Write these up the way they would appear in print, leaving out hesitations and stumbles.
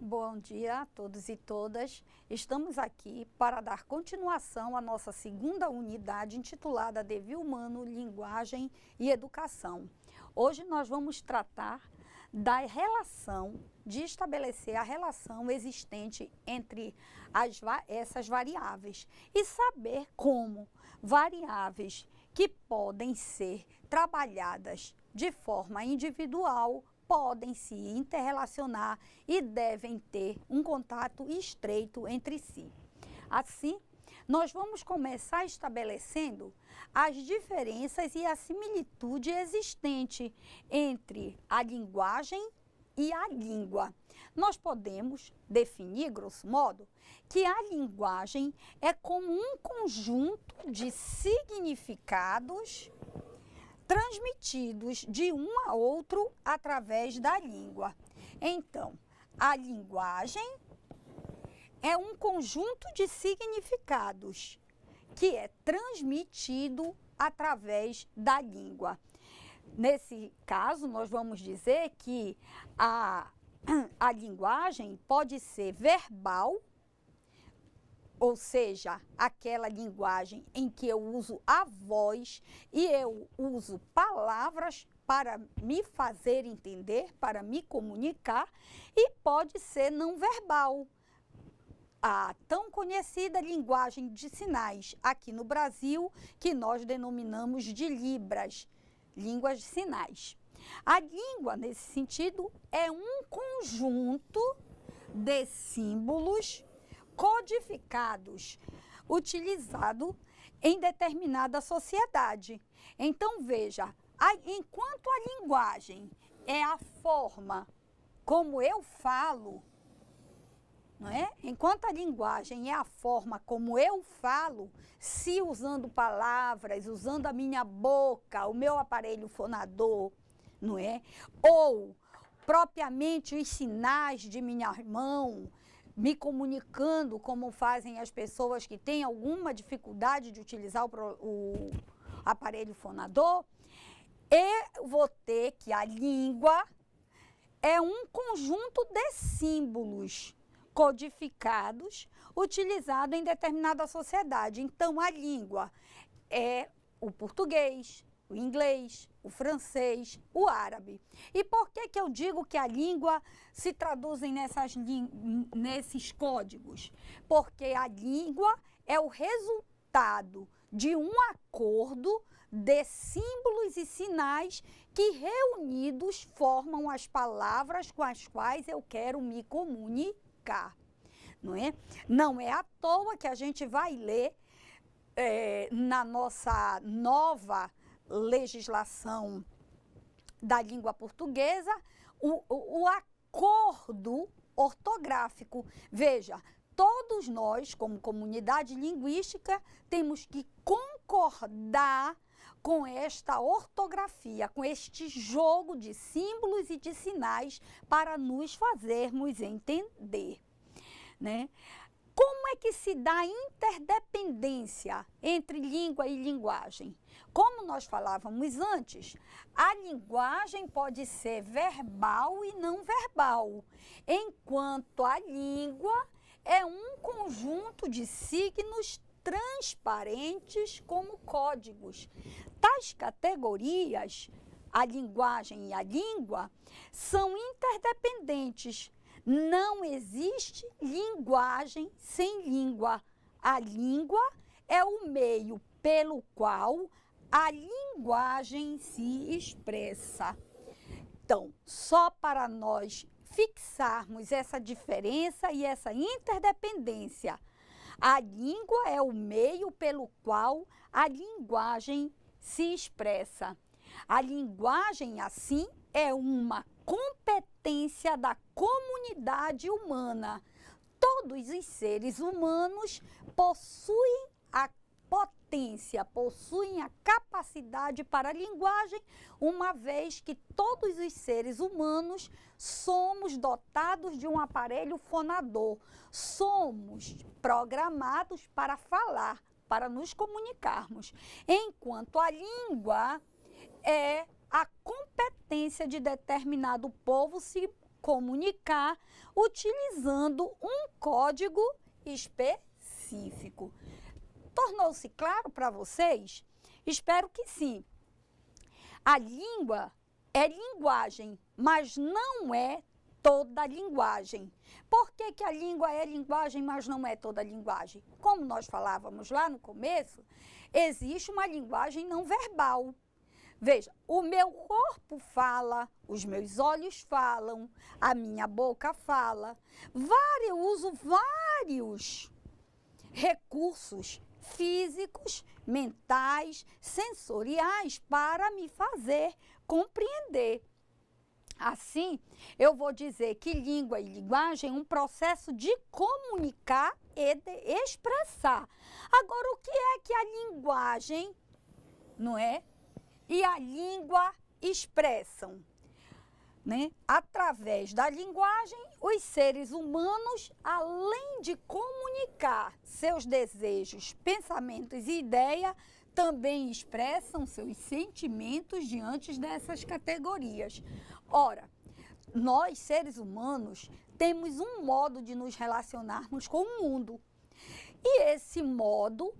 Bom dia a todos e todas. Estamos aqui para dar continuação à nossa segunda unidade intitulada Devir Humano, Linguagem e Educação. Hoje nós vamos tratar da relação, de estabelecer a relação existente entre essas variáveis e saber como variáveis que podem ser trabalhadas de forma individual podem se interrelacionar e devem ter um contato estreito entre si. Assim, nós vamos começar estabelecendo as diferenças e a similitude existente entre a linguagem e a língua. Nós podemos definir, grosso modo, que a linguagem é como um conjunto de significados transmitidos de um a outro através da língua. Então, a linguagem é um conjunto de significados que é transmitido através da língua. Nesse caso, nós vamos dizer que a linguagem pode ser verbal, ou seja, aquela linguagem em que eu uso a voz e eu uso palavras para me fazer entender, para me comunicar, e pode ser não verbal. A tão conhecida linguagem de sinais aqui no Brasil, que nós denominamos de Libras, línguas de sinais. A língua, nesse sentido, é um conjunto de símbolos codificados, utilizado em determinada sociedade. Então, veja, enquanto a linguagem é a forma como eu falo, não é? Enquanto a linguagem é a forma como eu falo, se usando palavras, usando a minha boca, o meu aparelho fonador, não é? Ou propriamente os sinais de minha mão, me comunicando como fazem as pessoas que têm alguma dificuldade de utilizar o aparelho fonador, eu vou ter que a língua é um conjunto de símbolos codificados, utilizado em determinada sociedade. Então, a língua é o português, o inglês, o francês, o árabe. E por que eu digo que a língua se traduz nesses códigos? Porque a língua é o resultado de um acordo de símbolos e sinais que reunidos formam as palavras com as quais eu quero me comunicar. Não é? Não é à toa que a gente vai ler na nossa nova legislação da língua portuguesa, o acordo ortográfico. Veja, todos nós, como comunidade linguística, temos que concordar com esta ortografia, com este jogo de símbolos e de sinais para nos fazermos entender, né? Como é que se dá a interdependência entre língua e linguagem? Como nós falávamos antes, a linguagem pode ser verbal e não verbal, enquanto a língua é um conjunto de signos transparentes como códigos. Tais categorias, a linguagem e a língua, são interdependentes. Não existe linguagem sem língua. A língua é o meio pelo qual a linguagem se expressa. Então, só para nós fixarmos essa diferença e essa interdependência, a língua é o meio pelo qual a linguagem se expressa. A linguagem, assim, é uma competência da comunidade humana. Todos os seres humanos possuem a potência, possuem a capacidade para a linguagem, uma vez que todos os seres humanos somos dotados de um aparelho fonador. Somos programados para falar, para nos comunicarmos, enquanto a língua é a competência de determinado povo se comunicar utilizando um código específico. Tornou-se claro para vocês? Espero que sim. A língua é linguagem, mas não é toda linguagem. Por que que a língua é linguagem, mas não é toda linguagem? Como nós falávamos lá no começo, existe uma linguagem não verbal. Veja, o meu corpo fala, os meus olhos falam, a minha boca fala. Eu uso vários recursos físicos, mentais, sensoriais para me fazer compreender. Assim, eu vou dizer que língua e linguagem é um processo de comunicar e de expressar. Agora, o que é que a linguagem, não é? E a língua expressam, né? Através da linguagem, os seres humanos, além de comunicar seus desejos, pensamentos e ideias, também expressam seus sentimentos diante dessas categorias. Ora, nós, seres humanos, temos um modo de nos relacionarmos com o mundo. E esse modo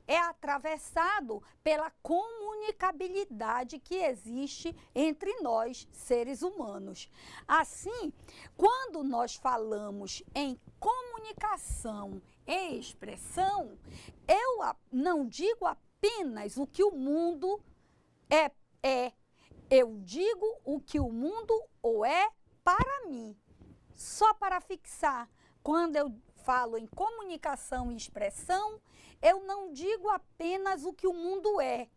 é atravessado pela comunicabilidade que existe entre nós, seres humanos. Assim, quando nós falamos em comunicação e expressão, eu não digo apenas o que o mundo é, eu digo o que o mundo é para mim. Só para fixar, quando eu falo em comunicação e expressão, eu não digo apenas o que o mundo é,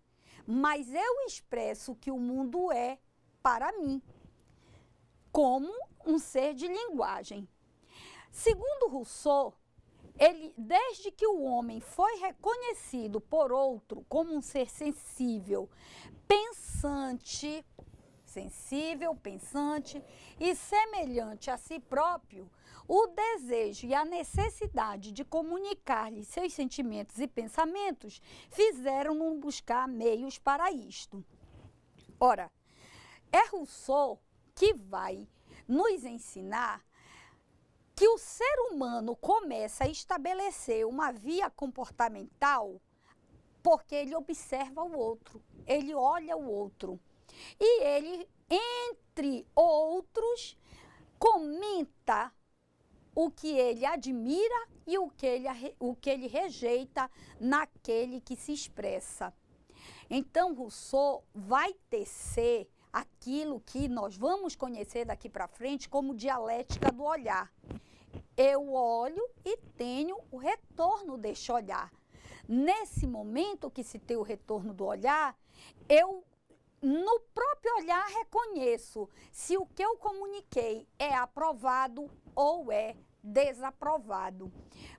mas eu expresso o que o mundo é para mim, como um ser de linguagem. Segundo Rousseau, desde que o homem foi reconhecido por outro como um ser sensível, pensante e semelhante a si próprio, o desejo e a necessidade de comunicar-lhe seus sentimentos e pensamentos fizeram-no buscar meios para isto. Ora, é Rousseau que vai nos ensinar que o ser humano começa a estabelecer uma via comportamental porque ele observa o outro, ele olha o outro. E ele, entre outros, comenta o que ele admira e o que ele rejeita naquele que se expressa. Então, Rousseau vai tecer aquilo que nós vamos conhecer daqui para frente como dialética do olhar. Eu olho e tenho o retorno deste olhar. Nesse momento que se tem o retorno do olhar, eu, no próprio olhar, reconheço se o que eu comuniquei é aprovado ou é desaprovado.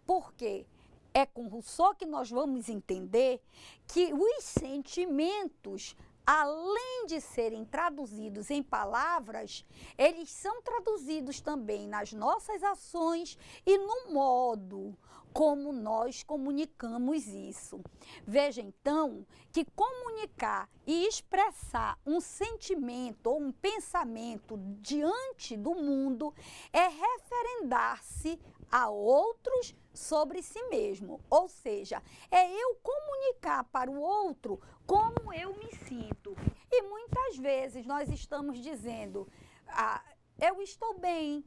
Porque é com Rousseau que nós vamos entender que os sentimentos, além de serem traduzidos em palavras, eles são traduzidos também nas nossas ações e no modo como nós comunicamos isso. Veja, então, que comunicar e expressar um sentimento ou um pensamento diante do mundo é referendar-se a outros sobre si mesmo. Ou seja, é eu comunicar para o outro como eu me sinto. E muitas vezes nós estamos dizendo, eu estou bem.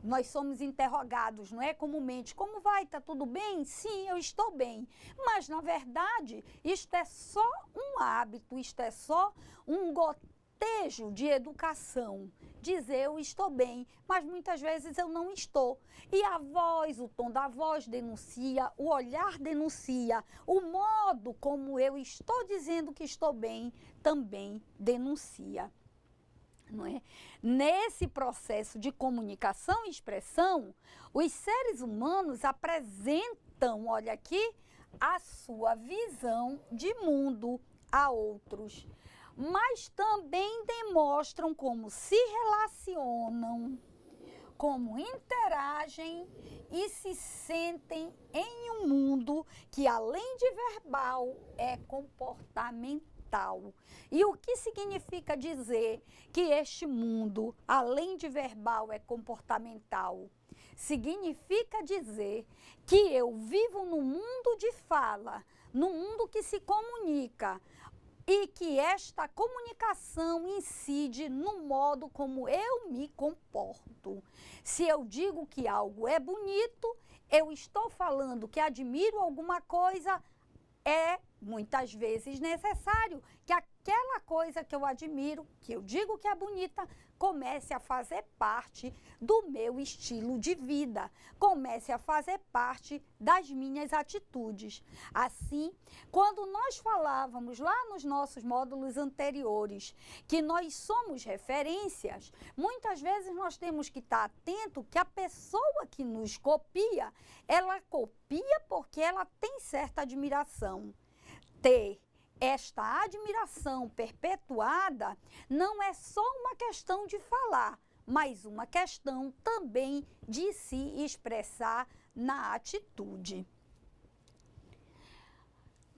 Nós somos interrogados, não é? Comumente, como vai? Está tudo bem? Sim, eu estou bem. Mas, na verdade, isto é só um hábito, isto é só um gotejo de educação. Dizer eu estou bem, mas muitas vezes eu não estou. E a voz, o tom da voz denuncia, o olhar denuncia, o modo como eu estou dizendo que estou bem também denuncia. Não é? Nesse processo de comunicação e expressão, os seres humanos apresentam, olha aqui, a sua visão de mundo a outros, mas também demonstram como se relacionam, como interagem e se sentem em um mundo que, além de verbal, é comportamental. comportamental. E o que significa dizer que este mundo, além de verbal, é comportamental? Significa dizer que eu vivo num mundo de fala, num mundo que se comunica, e que esta comunicação incide no modo como eu me comporto. Se eu digo que algo é bonito, eu estou falando que admiro alguma coisa, é muitas vezes necessário que aquela coisa que eu admiro, que eu digo que é bonita, comece a fazer parte do meu estilo de vida, comece a fazer parte das minhas atitudes. Assim, quando nós falávamos lá nos nossos módulos anteriores que nós somos referências, muitas vezes nós temos que estar atento que a pessoa que nos copia, ela copia porque ela tem certa admiração. Ter esta admiração perpetuada não é só uma questão de falar, mas uma questão também de se expressar na atitude.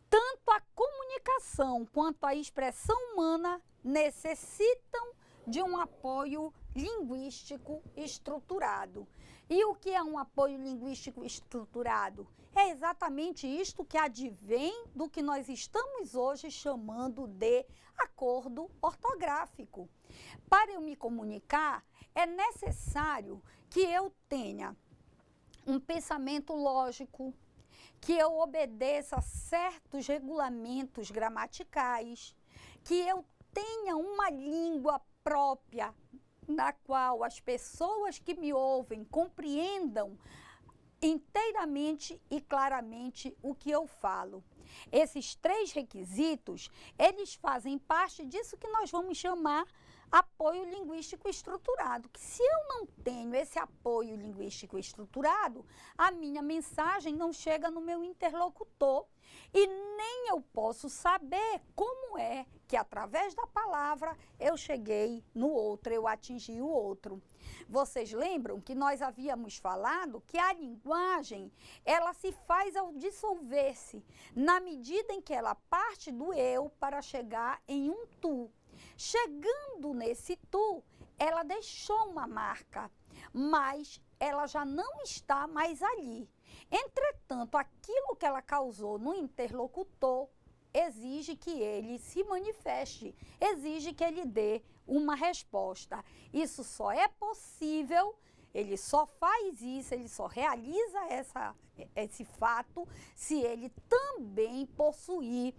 Tanto a comunicação quanto a expressão humana necessitam de um apoio linguístico estruturado. E o que é um apoio linguístico estruturado? É exatamente isto que advém do que nós estamos hoje chamando de acordo ortográfico. Para eu me comunicar, é necessário que eu tenha um pensamento lógico, que eu obedeça certos regulamentos gramaticais, que eu tenha uma língua própria, na qual as pessoas que me ouvem compreendam inteiramente e claramente o que eu falo. Esses 3 requisitos, eles fazem parte disso que nós vamos chamar apoio linguístico estruturado, que se eu não tenho esse apoio linguístico estruturado, a minha mensagem não chega no meu interlocutor e nem eu posso saber como é que através da palavra eu cheguei no outro, eu atingi o outro. Vocês lembram que nós havíamos falado que a linguagem, ela se faz ao dissolver-se, na medida em que ela parte do eu para chegar em um tu. Chegando nesse tu, ela deixou uma marca, mas ela já não está mais ali. Entretanto, aquilo que ela causou no interlocutor exige que ele se manifeste, exige que ele dê uma resposta. Isso só é possível, ele só faz isso, ele só realiza esse fato se ele também possuir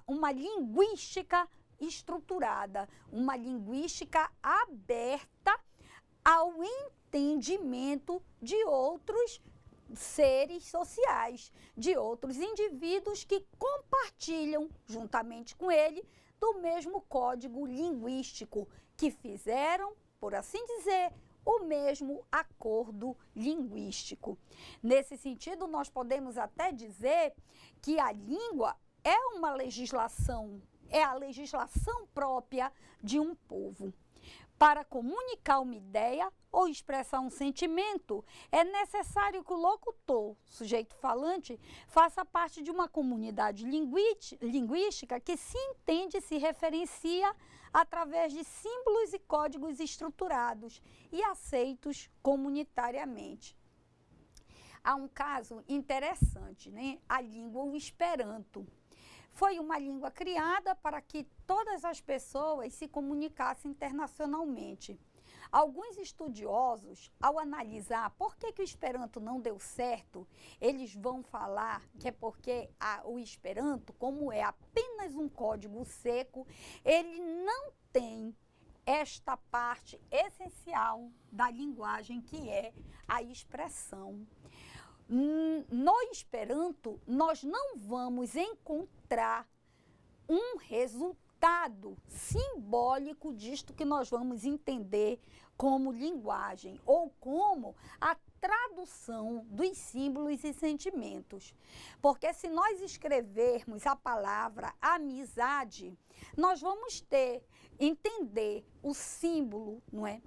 uma linguística estruturada, uma linguística aberta ao entendimento de outros seres sociais, de outros indivíduos que compartilham, juntamente com ele, do mesmo código linguístico, que fizeram, por assim dizer, o mesmo acordo linguístico. Nesse sentido, nós podemos até dizer que a língua é uma legislação, é a legislação própria de um povo. Para comunicar uma ideia ou expressar um sentimento, é necessário que o locutor, sujeito falante, faça parte de uma comunidade linguística que se entende e se referencia através de símbolos e códigos estruturados e aceitos comunitariamente. Há um caso interessante, né? A língua, o Esperanto. Foi uma língua criada para que todas as pessoas se comunicassem internacionalmente. Alguns estudiosos, ao analisar por que o Esperanto não deu certo, eles vão falar que é porque o Esperanto, como é apenas um código seco, ele não tem esta parte essencial da linguagem, que é a expressão. No Esperanto, nós não vamos encontrar um resultado simbólico disto que nós vamos entender como linguagem ou como a tradução dos símbolos e sentimentos. Porque se nós escrevermos a palavra amizade, nós vamos entender o símbolo, não é?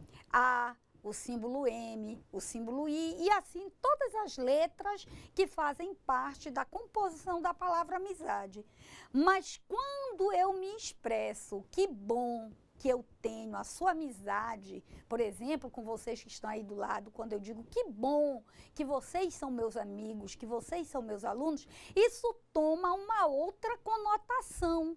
o símbolo M, o símbolo I e assim todas as letras que fazem parte da composição da palavra amizade. Mas quando eu me expresso, que bom que eu tenho a sua amizade, por exemplo, com vocês que estão aí do lado, quando eu digo que bom que vocês são meus amigos, que vocês são meus alunos, isso toma uma outra conotação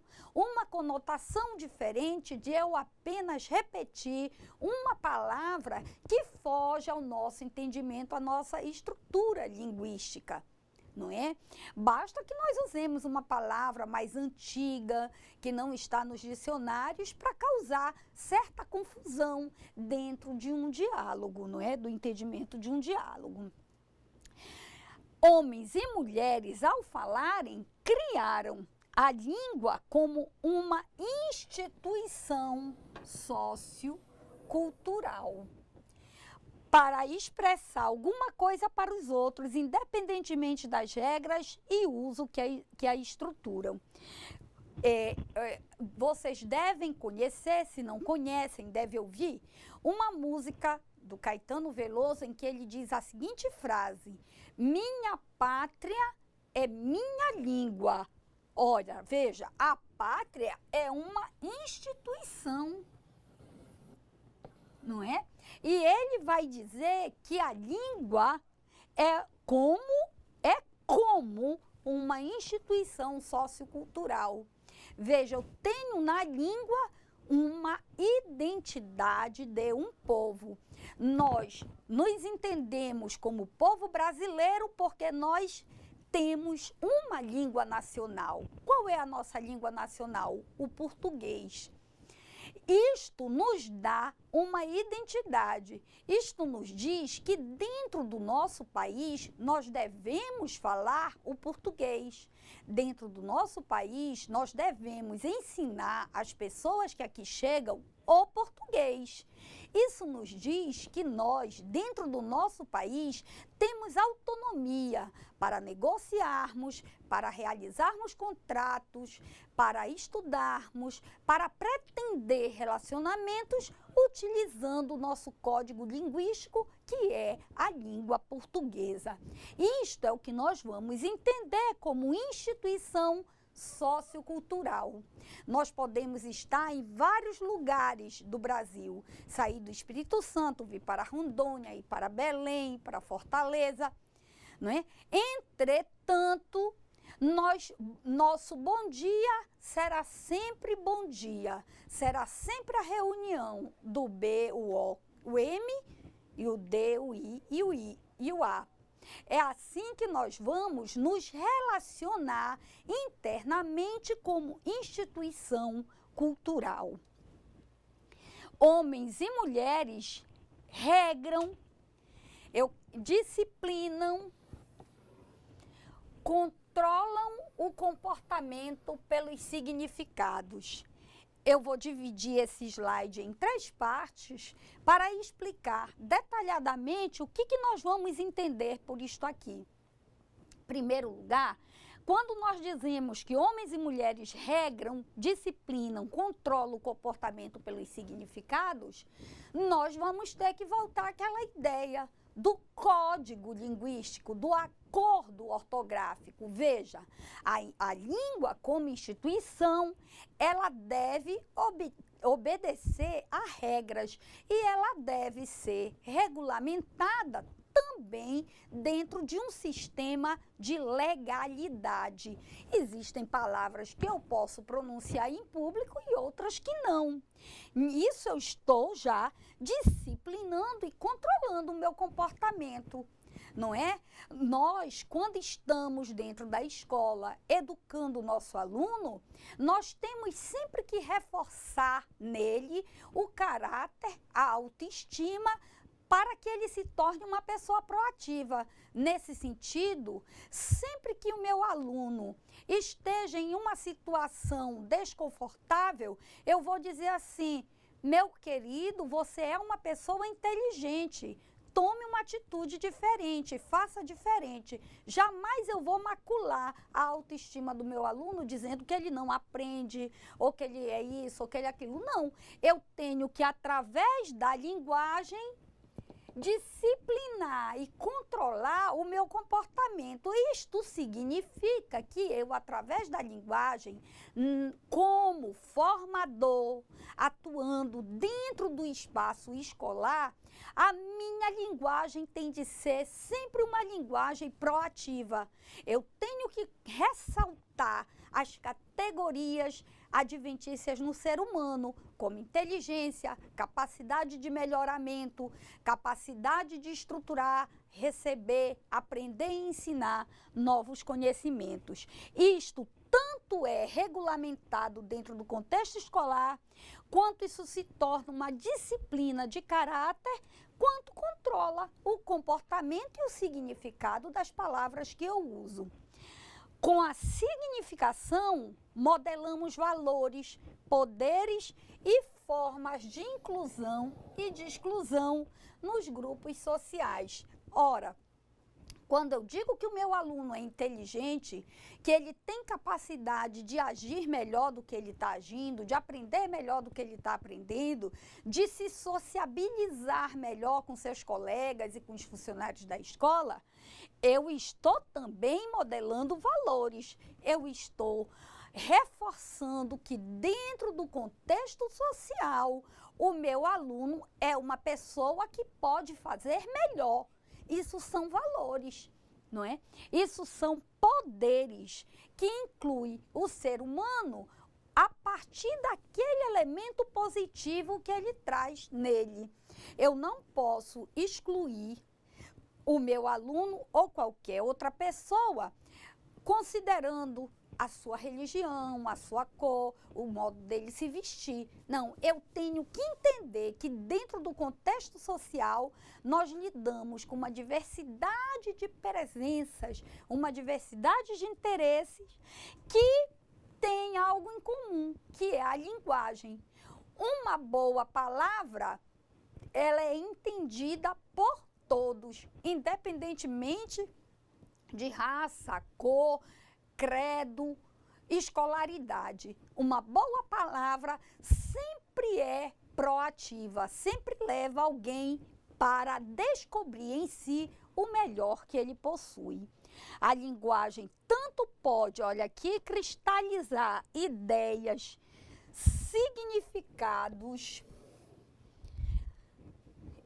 diferente de eu apenas repetir uma palavra que foge ao nosso entendimento, à nossa estrutura linguística. Não é? Basta que nós usemos uma palavra mais antiga, que não está nos dicionários, para causar certa confusão dentro de um diálogo, não é? Do entendimento de um diálogo. Homens e mulheres, ao falarem, criaram a língua como uma instituição sociocultural, para expressar alguma coisa para os outros, independentemente das regras e uso que a estruturam. Vocês devem conhecer, se não conhecem, devem ouvir, uma música do Caetano Veloso em que ele diz a seguinte frase: minha pátria é minha língua. Olha, veja, a pátria é uma instituição, não é? E ele vai dizer que a língua é como uma instituição sociocultural. Veja, eu tenho na língua uma identidade de um povo. Nós nos entendemos como povo brasileiro porque nós temos uma língua nacional. Qual é a nossa língua nacional? O português. Isto nos dá uma identidade. Isto nos diz que dentro do nosso país nós devemos falar o português. Dentro do nosso país nós devemos ensinar as pessoas que aqui chegam o português. Isso nos diz que nós, dentro do nosso país, temos autonomia para negociarmos, para realizarmos contratos, para estudarmos, para pretender relacionamentos utilizando o nosso código linguístico, que é a língua portuguesa. Isto é o que nós vamos entender como instituição sociocultural. Nós podemos estar em vários lugares do Brasil, sair do Espírito Santo, vir para Rondônia, ir para Belém, para Fortaleza, não é? Entretanto, nosso bom dia será sempre bom dia, será sempre a reunião do B, o O, o M, e o D, o I e o I e o A. É assim que nós vamos nos relacionar internamente como instituição cultural. Homens e mulheres regram, disciplinam, controlam o comportamento pelos significados. Eu vou dividir esse slide em 3 partes para explicar detalhadamente o que nós vamos entender por isto aqui. Em primeiro lugar, quando nós dizemos que homens e mulheres regram, disciplinam, controlam o comportamento pelos significados, nós vamos ter que voltar àquela ideia do código linguístico, do acordo ortográfico. Veja, a língua como instituição, ela deve obedecer a regras e ela deve ser regulamentada também dentro de um sistema de legalidade. Existem palavras que eu posso pronunciar em público e outras que não. Isso eu estou já disciplinando e controlando o meu comportamento, não é? Nós, quando estamos dentro da escola educando o nosso aluno, nós temos sempre que reforçar nele o caráter, a autoestima, para que ele se torne uma pessoa proativa. Nesse sentido, sempre que o meu aluno esteja em uma situação desconfortável, eu vou dizer assim: meu querido, você é uma pessoa inteligente, tome uma atitude diferente, faça diferente. Jamais eu vou macular a autoestima do meu aluno dizendo que ele não aprende, ou que ele é isso, ou que ele é aquilo. Não, eu tenho que, através da linguagem, disciplinar e controlar o meu comportamento. Isto significa que eu, através da linguagem, como formador, atuando dentro do espaço escolar, a minha linguagem tem de ser sempre uma linguagem proativa. Eu tenho que ressaltar as categorias adventícias no ser humano, como inteligência, capacidade de melhoramento, capacidade de estruturar, receber, aprender e ensinar novos conhecimentos. Isto tanto é regulamentado dentro do contexto escolar, quanto isso se torna uma disciplina de caráter, quanto controla o comportamento e o significado das palavras que eu uso. Com a significação, modelamos valores, poderes e formas de inclusão e de exclusão nos grupos sociais. Ora, quando eu digo que o meu aluno é inteligente, que ele tem capacidade de agir melhor do que ele está agindo, de aprender melhor do que ele está aprendendo, de se sociabilizar melhor com seus colegas e com os funcionários da escola, eu estou também modelando valores. Eu estou reforçando que dentro do contexto social, o meu aluno é uma pessoa que pode fazer melhor. Isso são valores, não é? Isso são poderes que incluem o ser humano a partir daquele elemento positivo que ele traz nele. Eu não posso excluir o meu aluno ou qualquer outra pessoa considerando a sua religião, a sua cor, o modo dele se vestir. Não, eu tenho que entender que dentro do contexto social nós lidamos com uma diversidade de presenças, uma diversidade de interesses que tem algo em comum, que é a linguagem. Uma boa palavra, ela é entendida por todos, independentemente de raça, cor, credo, escolaridade. Uma boa palavra sempre é proativa, sempre leva alguém para descobrir em si o melhor que ele possui. A linguagem tanto pode, olha aqui, cristalizar ideias, significados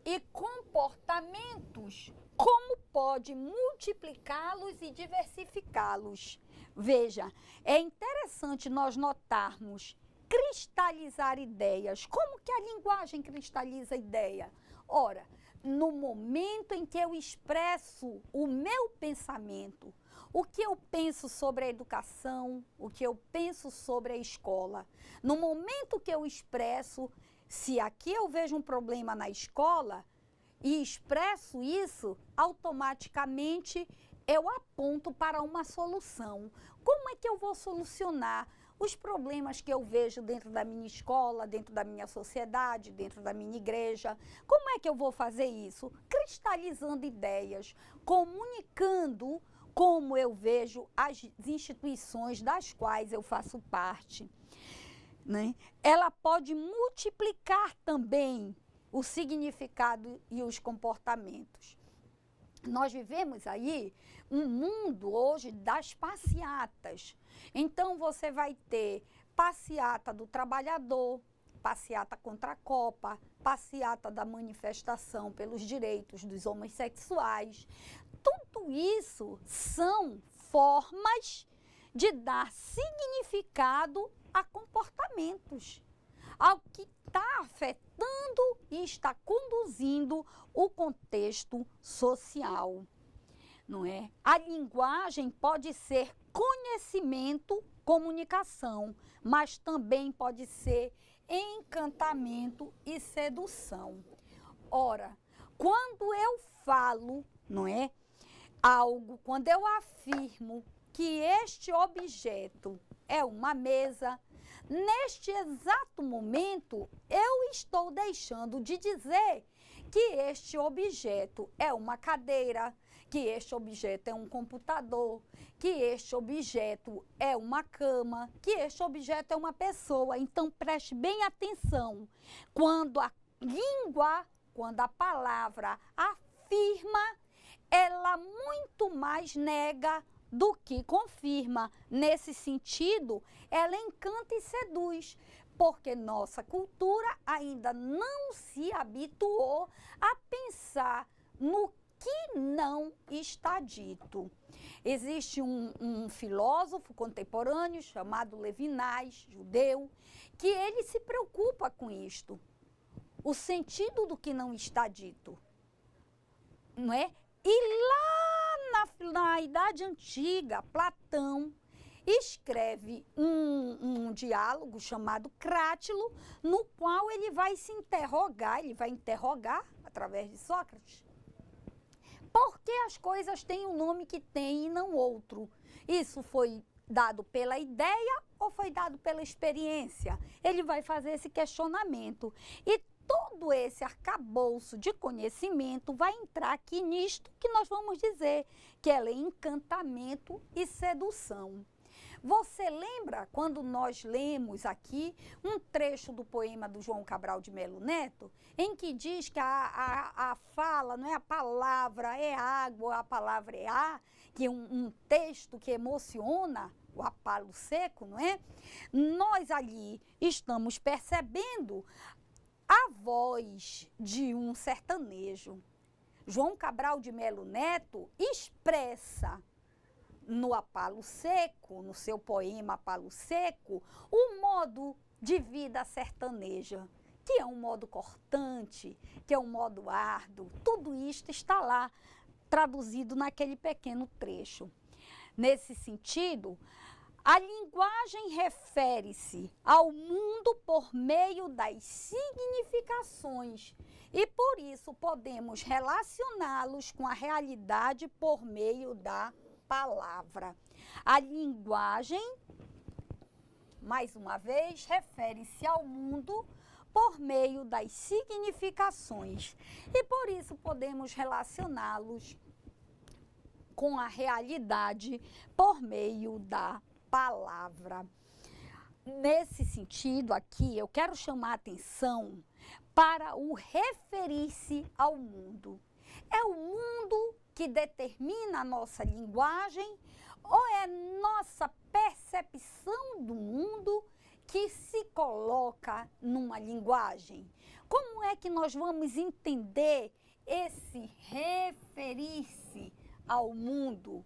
e comportamentos, como pode multiplicá-los e diversificá-los. Veja, é interessante nós notarmos cristalizar ideias. Como que a linguagem cristaliza a ideia? Ora, no momento em que eu expresso o meu pensamento, o que eu penso sobre a educação, o que eu penso sobre a escola, no momento que eu expresso, se aqui eu vejo um problema na escola e expresso isso, automaticamente eu aponto para uma solução. Como é que eu vou solucionar os problemas que eu vejo dentro da minha escola, dentro da minha sociedade, dentro da minha igreja? Como é que eu vou fazer isso? Cristalizando ideias, comunicando como eu vejo as instituições das quais eu faço parte, né? Ela pode multiplicar também o significado e os comportamentos. Nós vivemos aí um mundo hoje das passeatas. Então, você vai ter passeata do trabalhador, passeata contra a Copa, passeata da manifestação pelos direitos dos homossexuais. Tudo isso são formas de dar significado a comportamentos, ao que está afetando e está conduzindo o contexto social, não é? A linguagem pode ser conhecimento, comunicação, mas também pode ser encantamento e sedução. Ora, quando eu falo, não é, algo, quando eu afirmo que este objeto é uma mesa, neste exato momento, eu estou deixando de dizer que este objeto é uma cadeira, que este objeto é um computador, que este objeto é uma cama, que este objeto é uma pessoa. Então, preste bem atenção. Quando a língua quando a palavra afirma, ela muito mais nega do que confirma. Nesse sentido, ela encanta e seduz, porque nossa cultura ainda não se habituou a pensar no que não está dito. Existe um filósofo contemporâneo chamado Levinas, judeu, que ele se preocupa com isto, o sentido do que não está dito, não é? E lá na Idade Antiga, Platão escreve um diálogo chamado Crátilo, no qual ele vai se interrogar, ele vai interrogar, através de Sócrates, por que as coisas têm um nome que tem e não outro? Isso foi dado pela ideia ou foi dado pela experiência? Ele vai fazer esse questionamento. E todo esse arcabouço de conhecimento vai entrar aqui nisto que nós vamos dizer, que é encantamento e sedução. Você lembra quando nós lemos aqui um trecho do poema do João Cabral de Melo Neto, em que diz que a fala, não é a palavra, é água, a palavra é ar, que é um texto que emociona, o apalo seco, não é? Nós ali estamos percebendo a voz de um sertanejo. João Cabral de Melo Neto expressa no Apalo Seco, no seu poema Apalo Seco, o modo de vida sertaneja, que é um modo cortante, que é um modo árduo. Tudo isto está lá, traduzido naquele pequeno trecho. Nesse sentido, a linguagem refere-se ao mundo por meio das significações e, por isso, podemos relacioná-los com a realidade por meio da palavra. A linguagem, mais uma vez, refere-se ao mundo por meio das significações e, por isso, podemos relacioná-los com a realidade por meio da palavra. Nesse sentido aqui, eu quero chamar a atenção para o referir-se ao mundo. É o mundo que determina a nossa linguagem ou é nossa percepção do mundo que se coloca numa linguagem? Como é que nós vamos entender esse referir-se ao mundo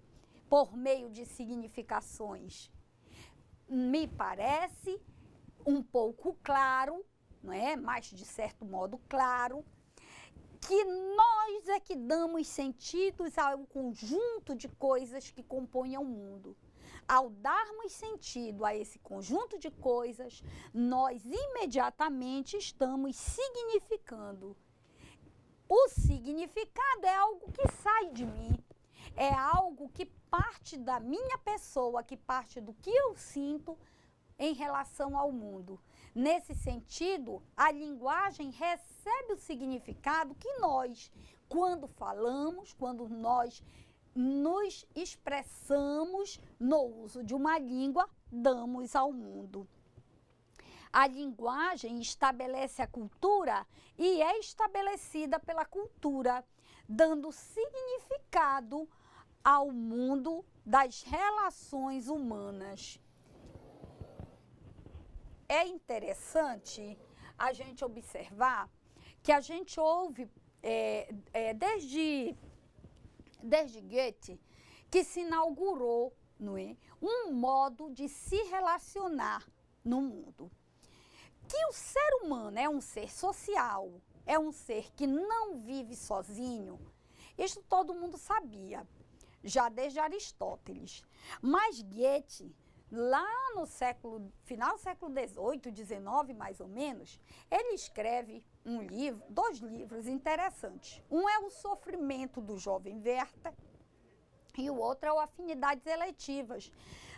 por meio de significações? Me parece um pouco claro, não é? Mas de certo modo claro, que nós é que damos sentidos ao conjunto de coisas que compõem o mundo. Ao darmos sentido a esse conjunto de coisas, nós imediatamente estamos significando. O significado é algo que sai de mim, é algo que parte da minha pessoa, que parte do que eu sinto em relação ao mundo. Nesse sentido, a linguagem recebe o significado que nós, quando falamos, quando nós nos expressamos no uso de uma língua, damos ao mundo. A linguagem estabelece a cultura e é estabelecida pela cultura, dando significado ao mundo das relações humanas. É interessante a gente observar que a gente ouve desde Goethe que se inaugurou, não é, um modo de se relacionar no mundo. Que o ser humano é um ser social, é um ser que não vive sozinho, isso todo mundo sabia, já desde Aristóteles. Mas Goethe, lá no final do século XVIII, XIX mais ou menos, ele escreve dois livros interessantes. Um é O Sofrimento do Jovem Werther e o outro é o Afinidades Eletivas,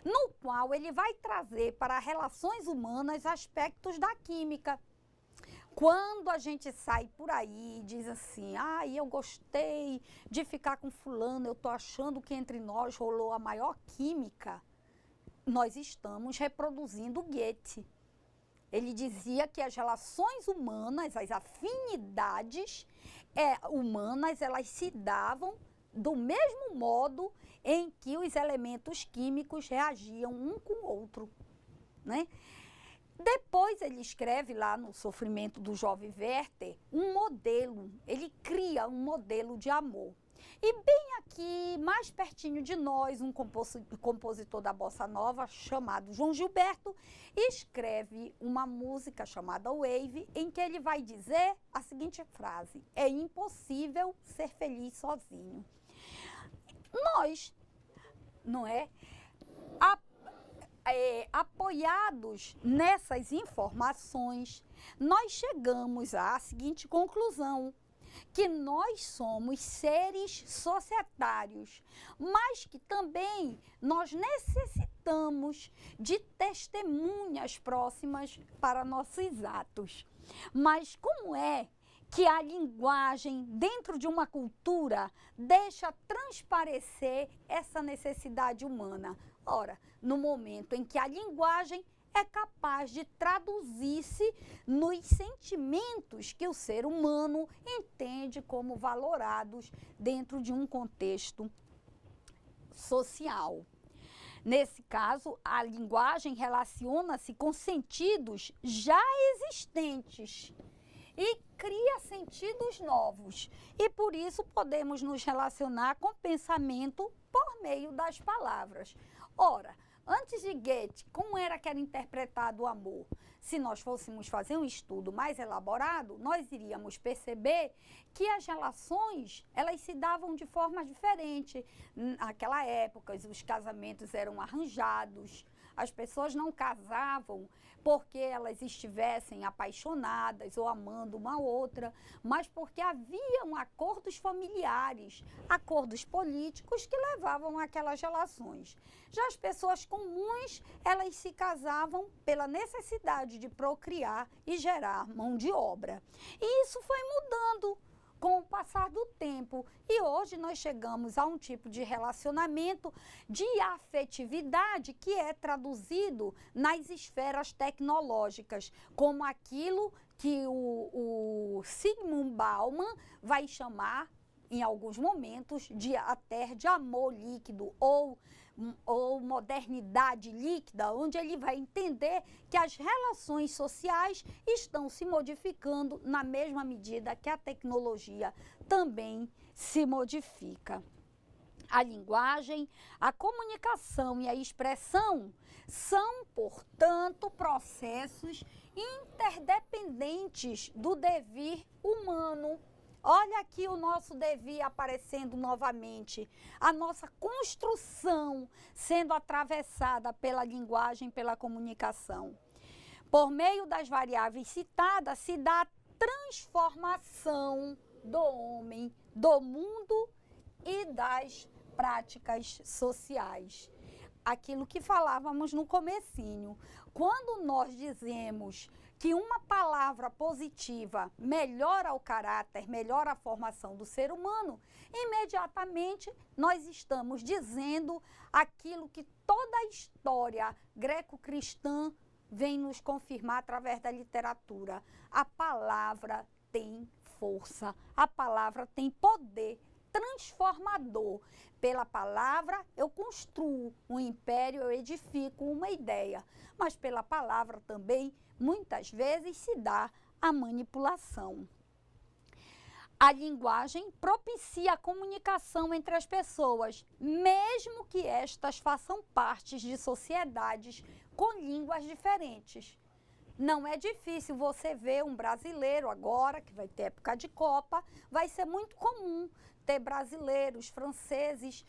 no qual ele vai trazer para relações humanas aspectos da química. Quando a gente sai por aí e diz assim, eu gostei de ficar com fulano, eu estou achando que entre nós rolou a maior química, nós estamos reproduzindo Goethe. Ele dizia que as relações humanas, as afinidades humanas, elas se davam do mesmo modo em que os elementos químicos reagiam um com o outro, né? Depois ele escreve lá no Sofrimento do Jovem Werther um modelo, ele cria um modelo de amor. E bem aqui, mais pertinho de nós, um compositor da Bossa Nova chamado João Gilberto escreve uma música chamada Wave, em que ele vai dizer a seguinte frase: é impossível ser feliz sozinho. Nós, não é? Apoiados nessas informações, nós chegamos à seguinte conclusão: que nós somos seres societários, mas que também nós necessitamos de testemunhas próximas para nossos atos. Mas como é que a linguagem dentro de uma cultura deixa transparecer essa necessidade humana? Ora, no momento em que a linguagem é capaz de traduzir-se nos sentimentos que o ser humano entende como valorados dentro de um contexto social. Nesse caso, a linguagem relaciona-se com sentidos já existentes e cria sentidos novos. E por isso podemos nos relacionar com o pensamento por meio das palavras. Ora, antes de Goethe, como era que era interpretado o amor? Se nós fôssemos fazer um estudo mais elaborado, nós iríamos perceber que as relações, elas se davam de forma diferente. Naquela época, os casamentos eram arranjados, as pessoas não casavam porque elas estivessem apaixonadas ou amando uma outra, mas porque haviam acordos familiares, acordos políticos que levavam àquelas relações. Já as pessoas comuns, elas se casavam pela necessidade de procriar e gerar mão de obra. E isso foi mudando com o passar do tempo. E hoje nós chegamos a um tipo de relacionamento de afetividade que é traduzido nas esferas tecnológicas, como aquilo que o Zygmunt Bauman vai chamar, em alguns momentos, até de amor líquido ou modernidade líquida, onde ele vai entender que as relações sociais estão se modificando na mesma medida que a tecnologia também se modifica. A linguagem, a comunicação e a expressão são, portanto, processos interdependentes do devir humano. Olha aqui o nosso devir aparecendo novamente, a nossa construção sendo atravessada pela linguagem, pela comunicação. Por meio das variáveis citadas, se dá a transformação do homem, do mundo e das práticas sociais. Aquilo que falávamos no comecinho, quando nós dizemos que uma palavra positiva melhora o caráter, melhora a formação do ser humano, imediatamente nós estamos dizendo aquilo que toda a história greco-cristã vem nos confirmar através da literatura. A palavra tem força, a palavra tem poder transformador. Pela palavra eu construo um império, eu edifico uma ideia, mas pela palavra também muitas vezes se dá a manipulação. A linguagem propicia a comunicação entre as pessoas, mesmo que estas façam parte de sociedades com línguas diferentes. Não é difícil você ver um brasileiro agora, que vai ter época de Copa, vai ser muito comum ter brasileiros, franceses,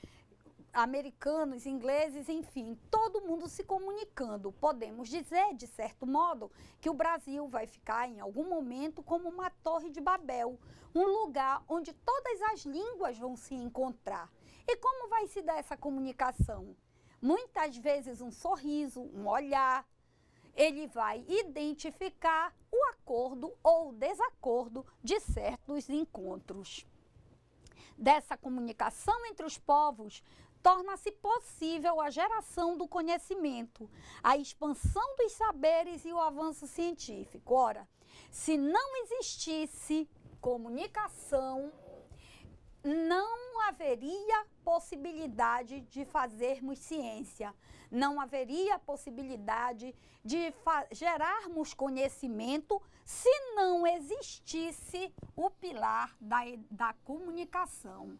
americanos, ingleses, enfim, todo mundo se comunicando. Podemos dizer, de certo modo, que o Brasil vai ficar em algum momento como uma torre de Babel, um lugar onde todas as línguas vão se encontrar. E como vai se dar essa comunicação? Muitas vezes um sorriso, um olhar, ele vai identificar o acordo ou o desacordo de certos encontros. Dessa comunicação entre os povos, torna-se possível a geração do conhecimento, a expansão dos saberes e o avanço científico. Ora, se não existisse comunicação, não haveria possibilidade de fazermos ciência, não haveria possibilidade de gerarmos conhecimento se não existisse o pilar da comunicação.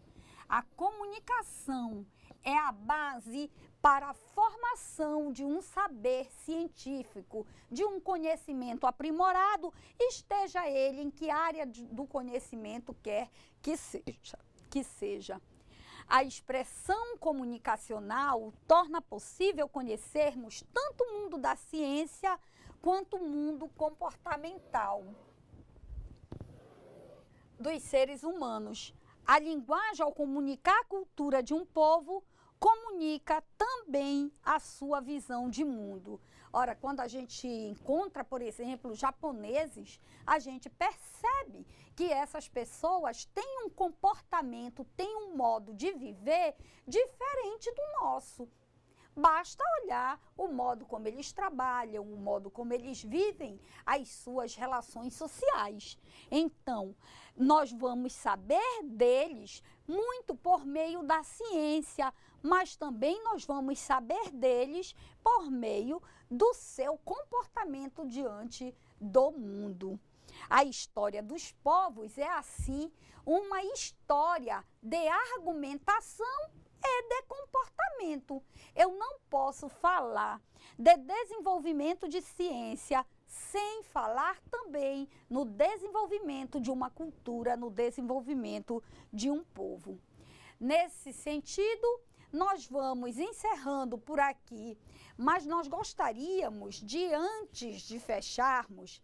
A comunicação é a base para a formação de um saber científico, de um conhecimento aprimorado, esteja ele em que área do conhecimento quer que seja. A expressão comunicacional torna possível conhecermos tanto o mundo da ciência quanto o mundo comportamental dos seres humanos. A linguagem, ao comunicar a cultura de um povo, comunica também a sua visão de mundo. Ora, quando a gente encontra, por exemplo, japoneses, a gente percebe que essas pessoas têm um comportamento, têm um modo de viver diferente do nosso. Basta olhar o modo como eles trabalham, o modo como eles vivem as suas relações sociais. Então, nós vamos saber deles muito por meio da ciência, mas também nós vamos saber deles por meio do seu comportamento diante do mundo. A história dos povos é, assim, uma história de argumentação e de comportamento. Eu não posso falar de desenvolvimento de ciência sem falar também no desenvolvimento de uma cultura, no desenvolvimento de um povo. Nesse sentido, nós vamos encerrando por aqui, mas nós gostaríamos de, antes de fecharmos,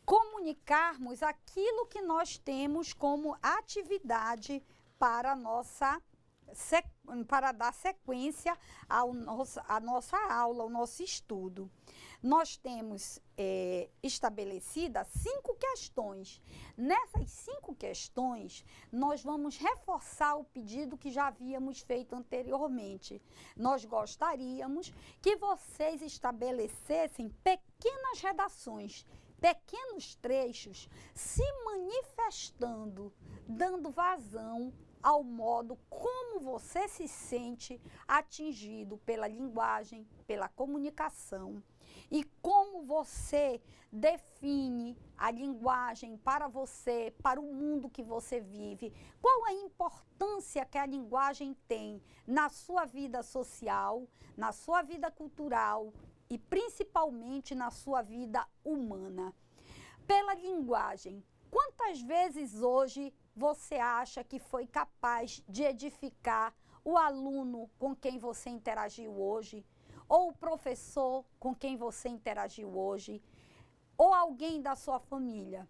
comunicarmos aquilo que nós temos como atividade para para dar sequência à nossa aula, ao nosso estudo. Nós temos estabelecidas 5 questões. Nessas 5 questões, nós vamos reforçar o pedido que já havíamos feito anteriormente. Nós gostaríamos que vocês estabelecessem pequenas redações, pequenos trechos, se manifestando, dando vazão ao modo como você se sente atingido pela linguagem, pela comunicação, e como você define a linguagem para você, para o mundo que você vive, qual a importância que a linguagem tem na sua vida social, na sua vida cultural e principalmente na sua vida humana. Pela linguagem, quantas vezes hoje você acha que foi capaz de edificar o aluno com quem você interagiu hoje, ou o professor com quem você interagiu hoje, ou alguém da sua família?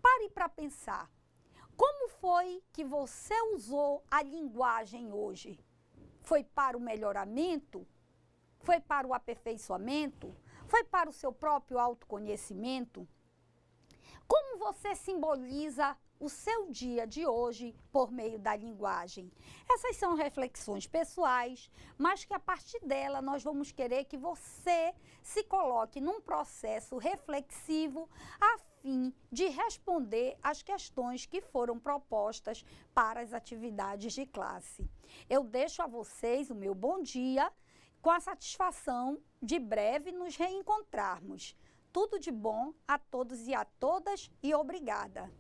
Pare para pensar. Como foi que você usou a linguagem hoje? Foi para o melhoramento? Foi para o aperfeiçoamento? Foi para o seu próprio autoconhecimento? Como você simboliza o seu dia de hoje por meio da linguagem? Essas são reflexões pessoais, mas que a partir dela nós vamos querer que você se coloque num processo reflexivo a fim de responder às questões que foram propostas para as atividades de classe. Eu deixo a vocês o meu bom dia, com a satisfação de breve nos reencontrarmos. Tudo de bom a todos e a todas e obrigada.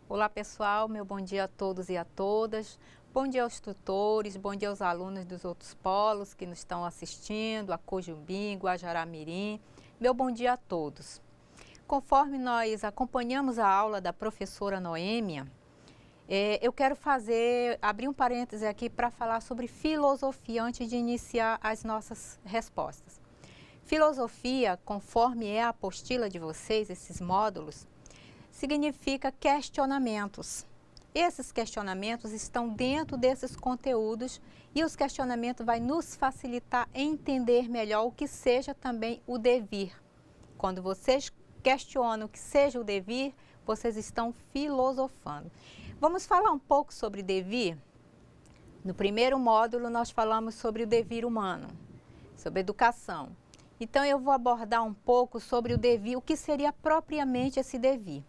Olá pessoal, meu bom dia a todos e a todas. Bom dia aos tutores, bom dia aos alunos dos outros polos que nos estão assistindo, a Cojumbim, Guajará-Mirim. Meu bom dia a todos. Conforme nós acompanhamos a aula da professora Noêmia, eu quero abrir um parêntese aqui para falar sobre filosofia antes de iniciar as nossas respostas. Filosofia, conforme é a apostila de vocês, esses módulos, significa questionamentos. Esses questionamentos estão dentro desses conteúdos e os questionamentos vão nos facilitar entender melhor o que seja também o devir. Quando vocês questionam o que seja o devir, vocês estão filosofando. Vamos falar um pouco sobre devir? No primeiro módulo nós falamos sobre o devir humano, sobre educação. Então eu vou abordar um pouco sobre o devir, o que seria propriamente esse devir.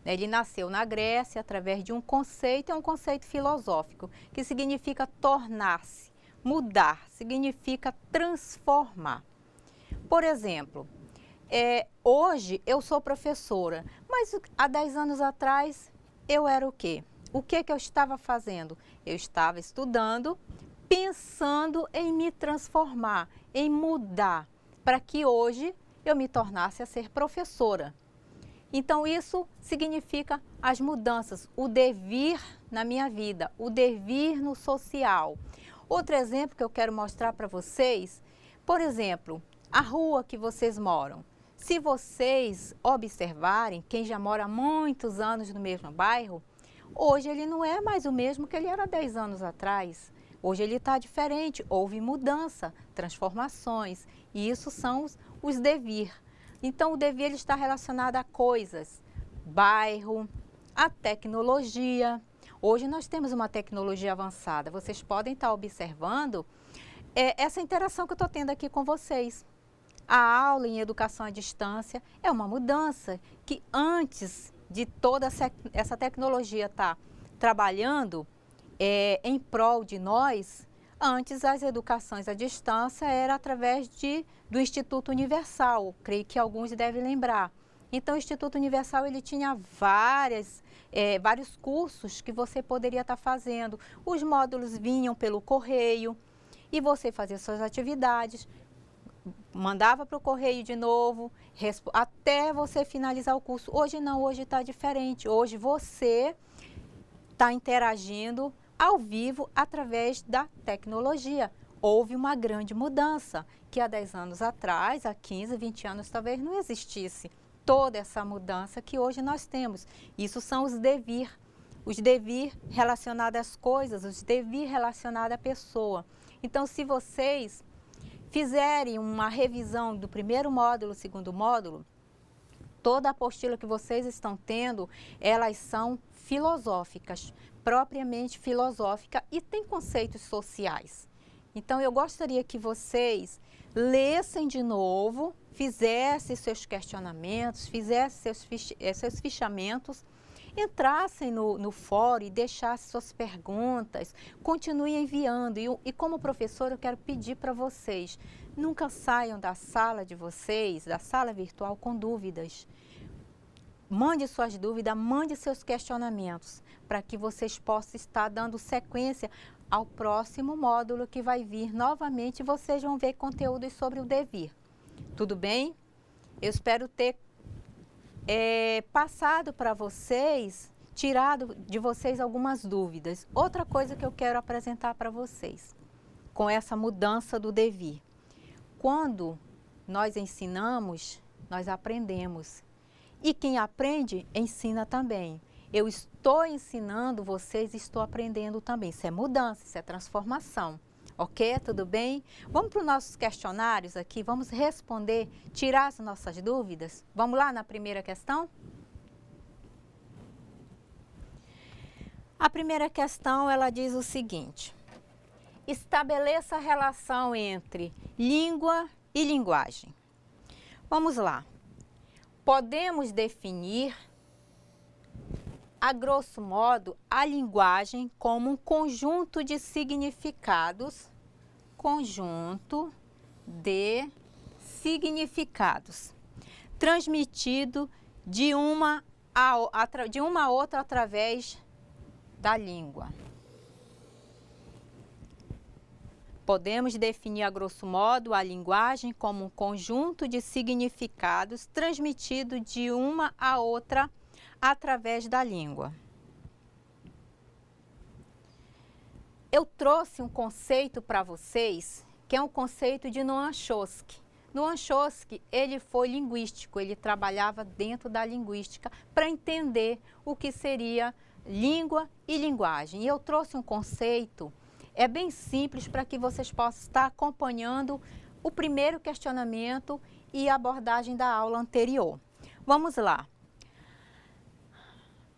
Ele nasceu na Grécia através de um conceito, é um conceito filosófico, que significa tornar-se, mudar, significa transformar. Por exemplo, hoje eu sou professora, mas há 10 anos atrás eu era o quê? O que eu estava fazendo? Eu estava estudando, pensando em me transformar, em mudar, para que hoje eu me tornasse a ser professora. Então, isso significa as mudanças, o devir na minha vida, o devir no social. Outro exemplo que eu quero mostrar para vocês, por exemplo, a rua que vocês moram. Se vocês observarem, quem já mora há muitos anos no mesmo bairro, hoje ele não é mais o mesmo que ele era 10 anos atrás. Hoje ele está diferente, houve mudança, transformações, e isso são os devir. Então, o devir ele está relacionado a coisas, bairro, a tecnologia. Hoje nós temos uma tecnologia avançada. Vocês podem estar observando essa interação que eu estou tendo aqui com vocês. A aula em educação à distância é uma mudança que antes de toda essa tecnologia estar trabalhando em prol de nós, antes as educações à distância era através do Instituto Universal, creio que alguns devem lembrar. Então o Instituto Universal ele tinha vários cursos que você poderia estar fazendo. Os módulos vinham pelo correio e você fazia suas atividades, mandava para o correio de novo, até você finalizar o curso. Hoje não, hoje está diferente. Hoje você está interagindo ao vivo através da tecnologia. Houve uma grande mudança, que há 10 anos atrás, há 15, 20 anos talvez não existisse toda essa mudança que hoje nós temos. Isso são os devir relacionados às coisas, os devir relacionados à pessoa. Então, se vocês fizerem uma revisão do primeiro módulo, segundo módulo, toda a apostila que vocês estão tendo, elas são filosóficas, propriamente filosófica e tem conceitos sociais. Então, eu gostaria que vocês lessem de novo, fizessem seus questionamentos, fizessem seus fichamentos, entrassem no fórum e deixassem suas perguntas, continuem enviando. E como professor, eu quero pedir para vocês, nunca saiam da sala de vocês, da sala virtual, com dúvidas. Mande suas dúvidas, mande seus questionamentos, para que vocês possam estar dando sequência ao próximo módulo que vai vir novamente e vocês vão ver conteúdos sobre o devir. Tudo bem? Eu espero ter passado para vocês, tirado de vocês algumas dúvidas. Outra coisa que eu quero apresentar para vocês, com essa mudança do devir. Quando nós ensinamos, nós aprendemos. E quem aprende, ensina também. Eu estou ensinando vocês, estou aprendendo também. Isso é mudança, isso é transformação. Ok? Tudo bem? Vamos para os nossos questionários aqui, vamos responder, tirar as nossas dúvidas? Vamos lá na primeira questão? A primeira questão, ela diz o seguinte: estabeleça a relação entre língua e linguagem. Vamos lá. Podemos definir, a grosso modo, a linguagem como um conjunto de significados, transmitido de uma a outra através da língua. Podemos definir, a grosso modo, a linguagem como um conjunto de significados transmitido de uma a outra através da língua. Eu trouxe um conceito para vocês, que é um conceito de Noam Chomsky. Noam Chomsky, ele foi linguístico, ele trabalhava dentro da linguística para entender o que seria língua e linguagem. E eu trouxe um conceito, é bem simples para que vocês possam estar acompanhando o primeiro questionamento e a abordagem da aula anterior. Vamos lá.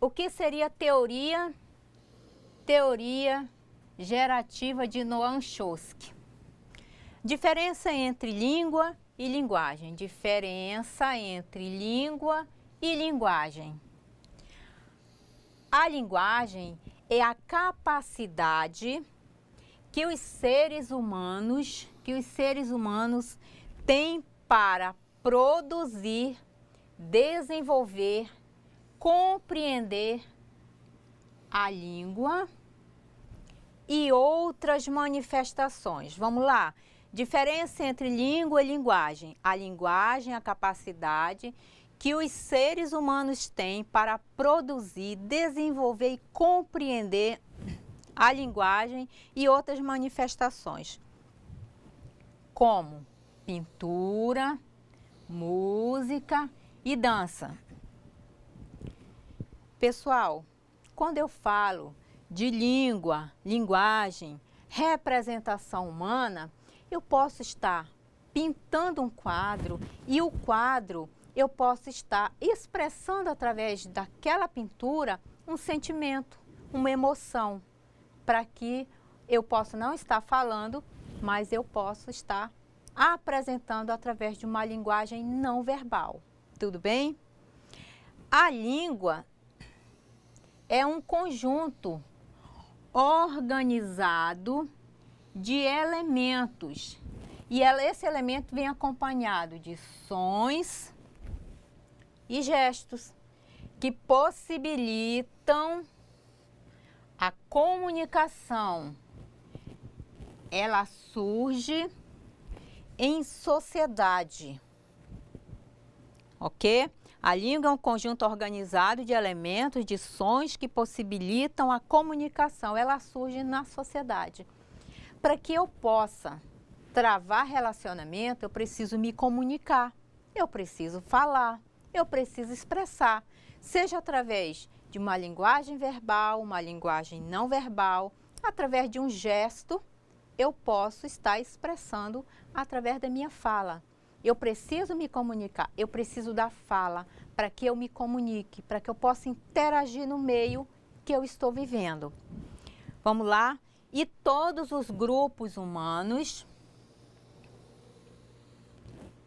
O que seria teoria gerativa de Noam Chomsky? Diferença entre língua e linguagem. Diferença entre língua e linguagem. A linguagem é a capacidade que os seres humanos têm para produzir, desenvolver, compreender a língua e outras manifestações. Vamos lá. Diferença entre língua e linguagem. A linguagem é a capacidade que os seres humanos têm para produzir, desenvolver e compreender a linguagem e outras manifestações, como pintura, música e dança. Pessoal, quando eu falo de língua, linguagem, representação humana, eu posso estar pintando um quadro e o quadro eu posso estar expressando através daquela pintura um sentimento, uma emoção, para que eu possa não estar falando, mas eu posso estar apresentando através de uma linguagem não verbal. Tudo bem? A língua é um conjunto organizado de elementos. E esse elemento vem acompanhado de sons e gestos que possibilitam a comunicação. Ela surge em sociedade, ok? A língua é um conjunto organizado de elementos, de sons que possibilitam a comunicação. Ela surge na sociedade. Para que eu possa travar relacionamento, eu preciso me comunicar, eu preciso falar, eu preciso expressar, seja através de uma linguagem verbal, uma linguagem não verbal, através de um gesto, eu posso estar expressando através da minha fala. Eu preciso me comunicar, eu preciso da fala para que eu me comunique, para que eu possa interagir no meio que eu estou vivendo. Vamos lá? E todos os grupos humanos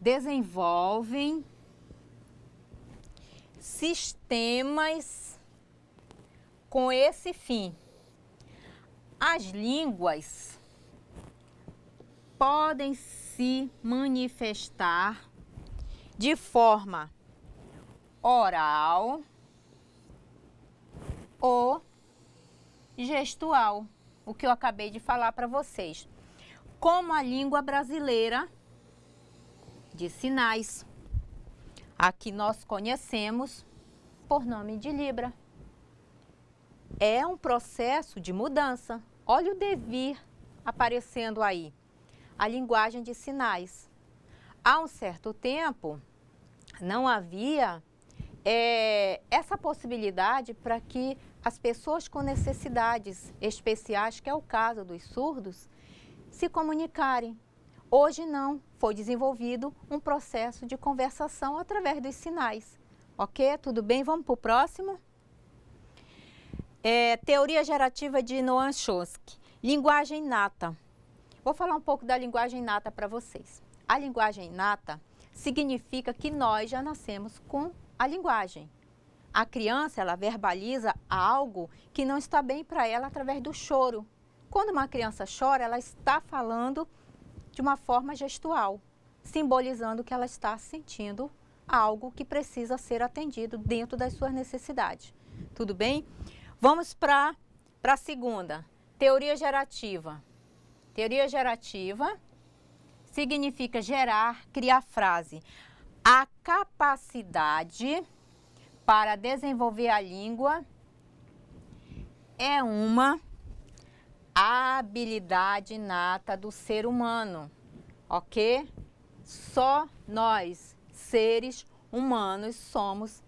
desenvolvem sistemas com esse fim. As línguas podem se manifestar de forma oral ou gestual, o que eu acabei de falar para vocês, como a língua brasileira de sinais, a que nós conhecemos por nome de Libra. É um processo de mudança. Olha o devir aparecendo aí, a linguagem de sinais. Há um certo tempo, não havia essa possibilidade para que as pessoas com necessidades especiais, que é o caso dos surdos, se comunicarem. Hoje não, foi desenvolvido um processo de conversação através dos sinais. Ok? Tudo bem? Vamos para o próximo? Teoria gerativa de Noam Chomsky. Linguagem inata. Vou falar um pouco da linguagem inata para vocês. A linguagem inata significa que nós já nascemos com a linguagem. A criança, ela verbaliza algo que não está bem para ela através do choro. Quando uma criança chora, ela está falando de uma forma gestual, simbolizando que ela está sentindo algo que precisa ser atendido dentro das suas necessidades. Tudo bem? Vamos para a segunda, teoria gerativa. Teoria gerativa significa gerar, criar frase. A capacidade para desenvolver a língua é uma habilidade inata do ser humano, ok? só nós, seres humanos, somos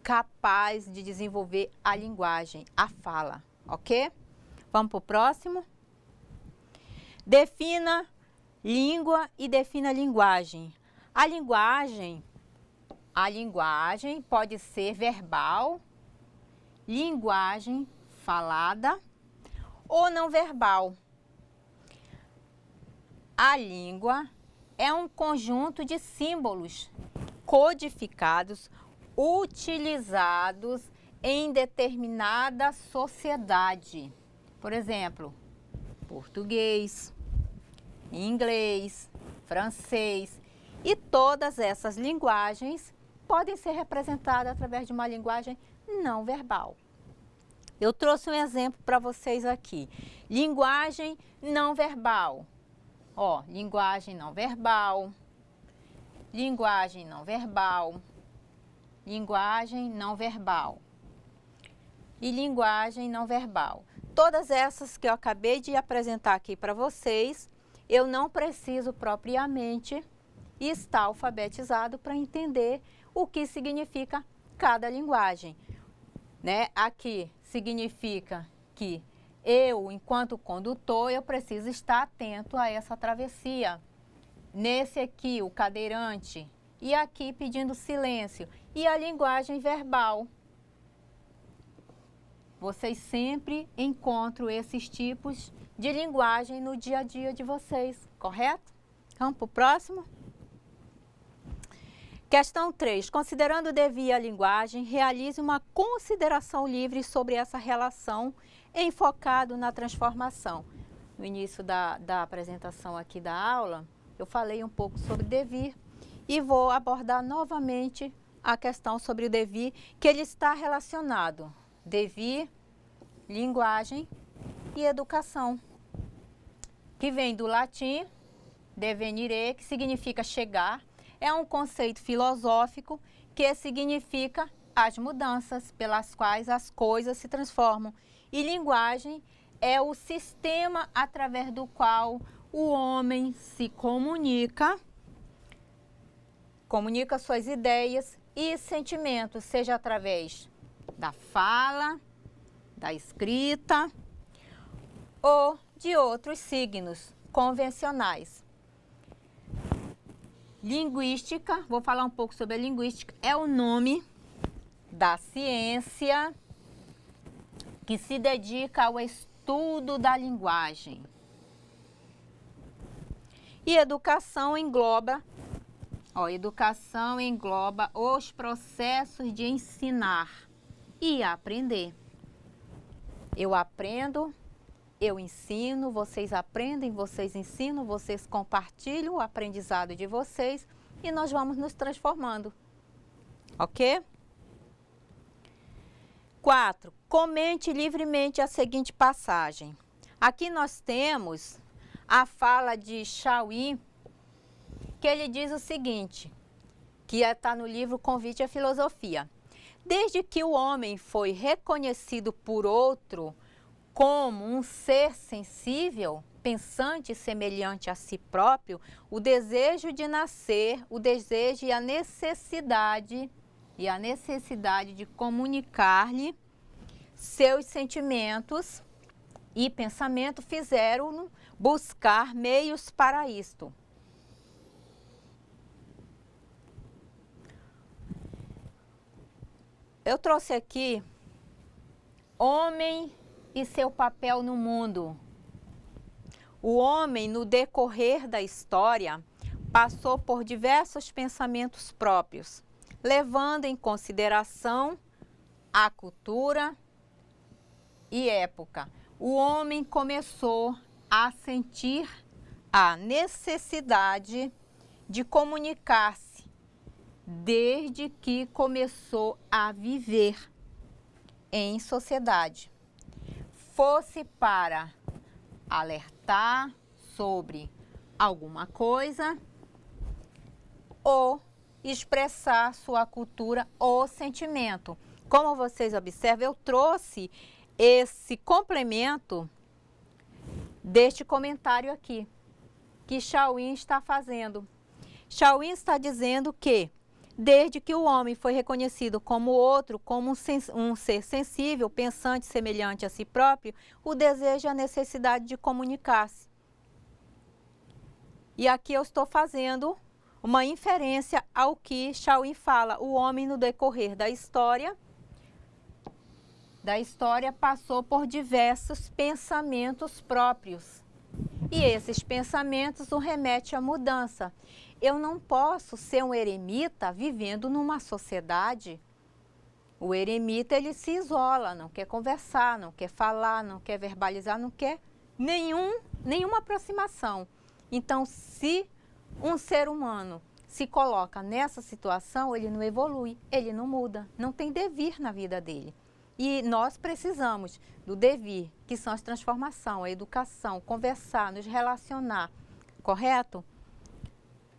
capazes de desenvolver a linguagem, a fala, ok? Vamos para o próximo? Defina língua e defina linguagem. A linguagem pode ser verbal, linguagem falada ou não verbal. A língua é um conjunto de símbolos codificados, utilizados em determinada sociedade. Por exemplo, português, inglês, francês. E todas essas linguagens podem ser representadas através de uma linguagem não verbal. Eu trouxe um exemplo para vocês aqui. Linguagem não verbal. Ó, linguagem não verbal, linguagem não verbal, linguagem não verbal e linguagem não verbal. Todas essas que eu acabei de apresentar aqui para vocês, eu não preciso propriamente estar alfabetizado para entender o que significa cada linguagem, né? Aqui significa que eu, enquanto condutor, eu preciso estar atento a essa travessia. Nesse aqui, o cadeirante, e aqui pedindo silêncio. E a linguagem verbal. Vocês sempre encontram esses tipos de linguagem no dia a dia de vocês, correto? Vamos para o próximo? Questão 3. Considerando o devir e a linguagem, realize uma consideração livre sobre essa relação enfocado na transformação. No início da apresentação aqui da aula, eu falei um pouco sobre devir e vou abordar novamente a questão sobre o devir, que ele está relacionado. Devir, linguagem e educação, que vem do latim devenire, que significa chegar. É um conceito filosófico que significa as mudanças pelas quais as coisas se transformam. E linguagem é o sistema através do qual o homem se comunica suas ideias e sentimentos, seja através da fala, da escrita ou de outros signos convencionais. Linguística, vou falar um pouco sobre a linguística, é o nome da ciência que se dedica ao estudo da linguagem. E educação engloba os processos de ensinar e aprender. Eu aprendo, eu ensino, vocês aprendem, vocês ensinam, vocês compartilham o aprendizado de vocês e nós vamos nos transformando. Ok? 4. Comente livremente a seguinte passagem. Aqui nós temos a fala de Shawi, que ele diz o seguinte, que está no livro Convite à Filosofia. Desde que o homem foi reconhecido por outro como um ser sensível, pensante e semelhante a si próprio, o desejo de nascer, o desejo e a necessidade de comunicar-lhe seus sentimentos e pensamento fizeram-no buscar meios para isto. Eu trouxe aqui homem e seu papel no mundo. O homem, no decorrer da história, passou por diversos pensamentos próprios, levando em consideração a cultura e época. O homem começou a sentir a necessidade de comunicar-se desde que começou a viver em sociedade. Fosse para alertar sobre alguma coisa ou expressar sua cultura ou sentimento. Como vocês observam, eu trouxe esse complemento deste comentário aqui, que Shawi está fazendo. Shaolin está dizendo que, desde que o homem foi reconhecido como outro, como um ser sensível, pensante, semelhante a si próprio, o desejo e a necessidade de comunicar-se. E aqui eu estou fazendo uma inferência ao que Shaolin fala. O homem, no decorrer da história passou por diversos pensamentos próprios. E esses pensamentos o remetem à mudança. Eu não posso ser um eremita vivendo numa sociedade. O eremita, ele se isola, não quer conversar, não quer falar, não quer verbalizar, não quer nenhuma aproximação. Então, se um ser humano se coloca nessa situação, ele não evolui, ele não muda, não tem devir na vida dele. E nós precisamos do devir, que são as transformações, a educação, conversar, nos relacionar, correto?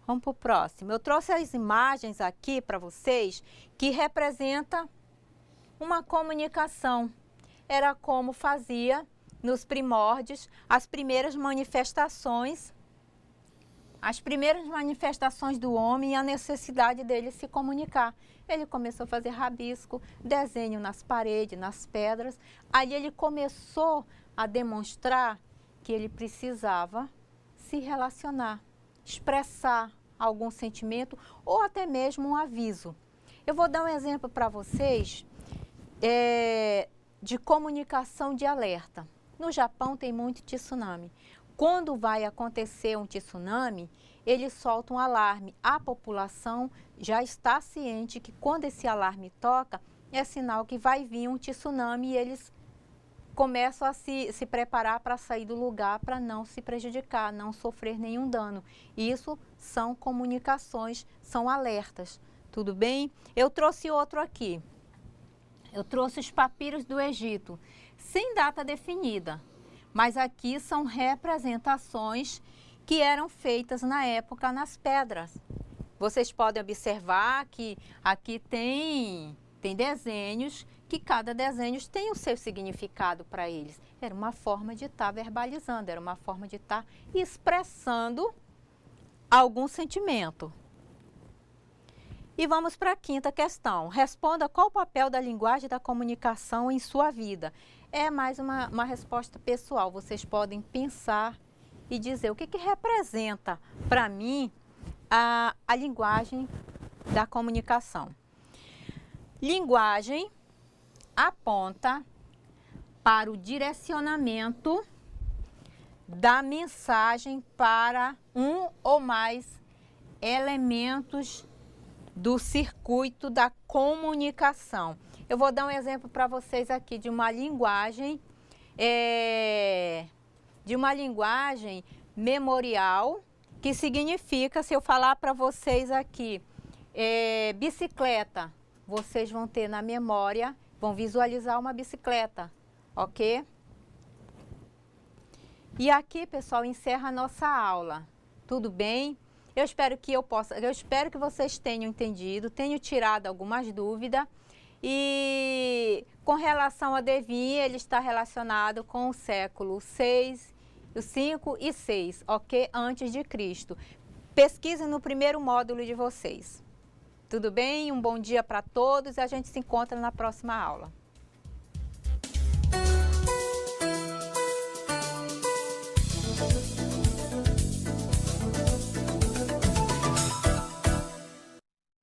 Vamos para o próximo. Eu trouxe as imagens aqui para vocês que representam uma comunicação. Era como fazia nos primórdios as primeiras manifestações do homem e a necessidade dele se comunicar. Ele começou a fazer rabisco, desenho nas paredes, nas pedras. Aí ele começou a demonstrar que ele precisava se relacionar, expressar algum sentimento ou até mesmo um aviso. Eu vou dar um exemplo para vocês de comunicação de alerta. No Japão tem muito tsunami. Quando vai acontecer um tsunami, eles soltam um alarme. A população já está ciente que quando esse alarme toca, é sinal que vai vir um tsunami e eles começam a se preparar para sair do lugar para não se prejudicar, não sofrer nenhum dano. Isso são comunicações, são alertas. Tudo bem? Eu trouxe outro aqui. Eu trouxe os papiros do Egito, sem data definida. Mas aqui são representações que eram feitas na época nas pedras. Vocês podem observar que aqui tem desenhos, que cada desenho tem o seu significado para eles. Era uma forma de estar verbalizando, era uma forma de estar expressando algum sentimento. E vamos para a quinta questão. Responda qual o papel da linguagem e da comunicação em sua vida. É mais uma resposta pessoal. Vocês podem pensar e dizer o que representa para mim a linguagem da comunicação. Linguagem aponta para o direcionamento da mensagem para um ou mais elementos do circuito da comunicação. Eu vou dar um exemplo para vocês aqui de uma linguagem memorial, que significa, se eu falar para vocês aqui, bicicleta, vocês vão ter na memória, vão visualizar uma bicicleta, ok? E aqui, pessoal, encerra a nossa aula. Tudo bem? Eu espero que vocês tenham entendido, tenham tirado algumas dúvidas. E com relação a devir, ele está relacionado com o século 6, o 5 e 6, ok? Antes de Cristo. Pesquisem no primeiro módulo de vocês. Tudo bem? Um bom dia para todos e a gente se encontra na próxima aula.